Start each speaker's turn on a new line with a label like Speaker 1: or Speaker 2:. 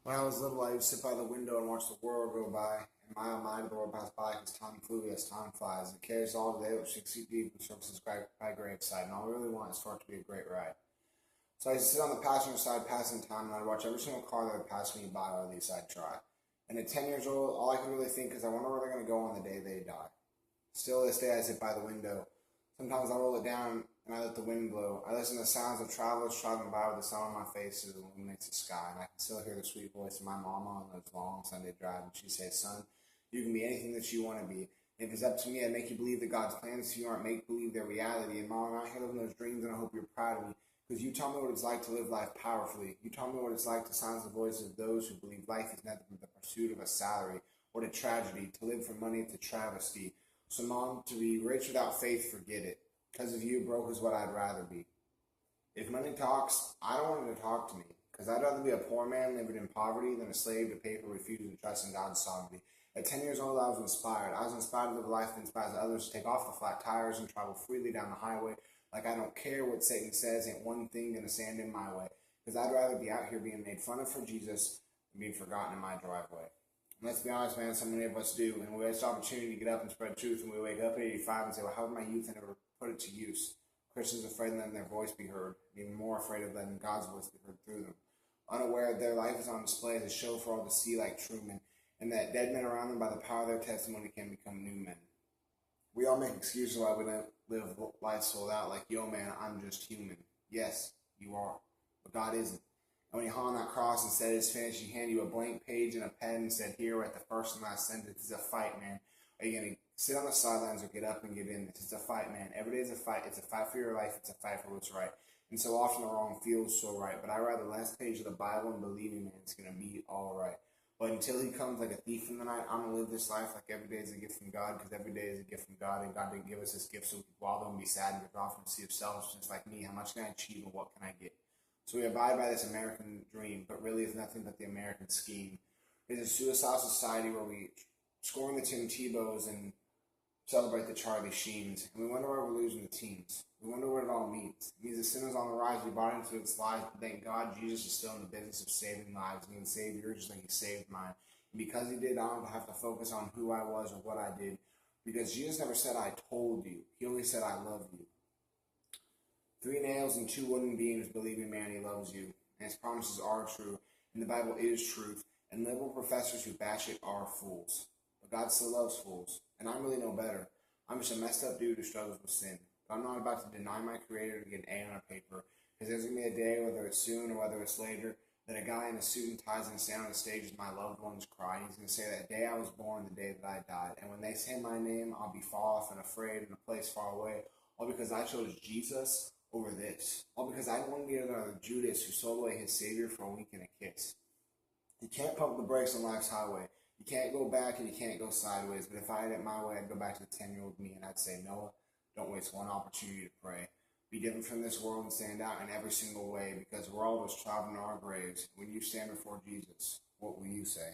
Speaker 1: When I was little, I used to sit by the window and watch the world go by. In my own mind, the world passed by because time flew as time flies. It carries all today, which 60 deep and surfaces by graveside. And all I really want is for it to be a great ride. So I used to sit on the passenger side passing time, and I'd watch every single car that would pass me by, or at least I'd try. And at 10 years old, all I could really think is, I wonder where they're going to go on the day they die. Still this day, I sit by the window. Sometimes I roll it down and I let the wind blow. I listen to the sounds of travelers traveling by with the sun on my face as it illuminates the sky. And I can still hear the sweet voice of my mama on those long Sunday drives. And she says, son, you can be anything that you want to be. If it's up to me, I'd make you believe that God's plans for you aren't make-believe, they're reality. And Mom, I'm out here living those dreams, and I hope you're proud of me. Because you taught me what it's like to live life powerfully. You taught me what it's like to silence the voices of those who believe life is nothing but the pursuit of a salary, or to tragedy, to live for money, to travesty. So, Mom, to be rich without faith, forget it. Because of you, broke is what I'd rather be. If money talks, I don't want it to talk to me. Because I'd rather be a poor man living in poverty than a slave to pay for refusing to trust in God's sovereignty. At 10 years old, I was inspired. I was inspired to live a life that inspires others to take off the flat tires and travel freely down the highway. Like I don't care what Satan says, ain't one thing gonna stand in my way. Because I'd rather be out here being made fun of for Jesus than being forgotten in my driveway. And let's be honest, man, so many of us do. And we waste the opportunity to get up and spread truth, and we wake up at 85 and say, well, how did my youth never put it to use? Christians afraid of letting their voice be heard, even more afraid of letting God's voice be heard through them. Unaware that their life is on display as a show for all to see, like Truman, and that dead men around them by the power of their testimony can become new men. We all make excuses why we don't live life sold out, like, yo man, I'm just human. Yes, you are, but God isn't. And when he hung on that cross and said it's finished, he handed you a blank page and a pen and said, here at the first and last sentence, it's a fight, man. Are you going to sit on the sidelines or get up and get in this? It's a fight, man. Every day is a fight. It's a fight for your life. It's a fight for what's right. And so often the wrong feels so right. But I read the last page of the Bible and believing, man, it's going to be all right. But until he comes like a thief in the night, I'm going to live this life like every day is a gift from God, because every day is a gift from God, and God didn't give us this gift so we could wallow and be sad and get off and see ourselves just like me. How much can I achieve and what can I get? So we abide by this American dream, but really it's nothing but the American scheme. It's a suicidal society where we scorn the Tim Tebows and celebrate the Charlie Sheens, and we wonder why we're losing the teams. We wonder what it all means. It means the sin is on the rise. We bought into its lies, but thank God Jesus is still in the business of saving lives. He can save yours just like he saved mine. And because he did, I don't have to focus on who I was or what I did, because Jesus never said, I told you. He only said, I love you. 3 nails and 2 wooden beams, believing man he loves you, and his promises are true, and the Bible is truth, and liberal professors who bash it are fools. But God still loves fools, and I'm really no better. I'm just a messed up dude who struggles with sin. But I'm not about to deny my Creator to get an A on a paper, because there's going to be a day, whether it's soon or whether it's later, that a guy in a suit and tie is going to stand on the stage as my loved ones cry. He's going to say, that day I was born, the day that I died. And when they say my name, I'll be far off and afraid in a place far away, all because I chose Jesus over this. All because I didn't want to be another Judas who sold away his Savior for a wink and a kiss. You can't pump the brakes on life's highway. You can't go back and you can't go sideways. But if I had it my way, I'd go back to the 10-year-old me and I'd say, Noah, don't waste one opportunity to pray. Be different from this world and stand out in every single way, because we're all just traveling our graves. When you stand before Jesus, what will you say?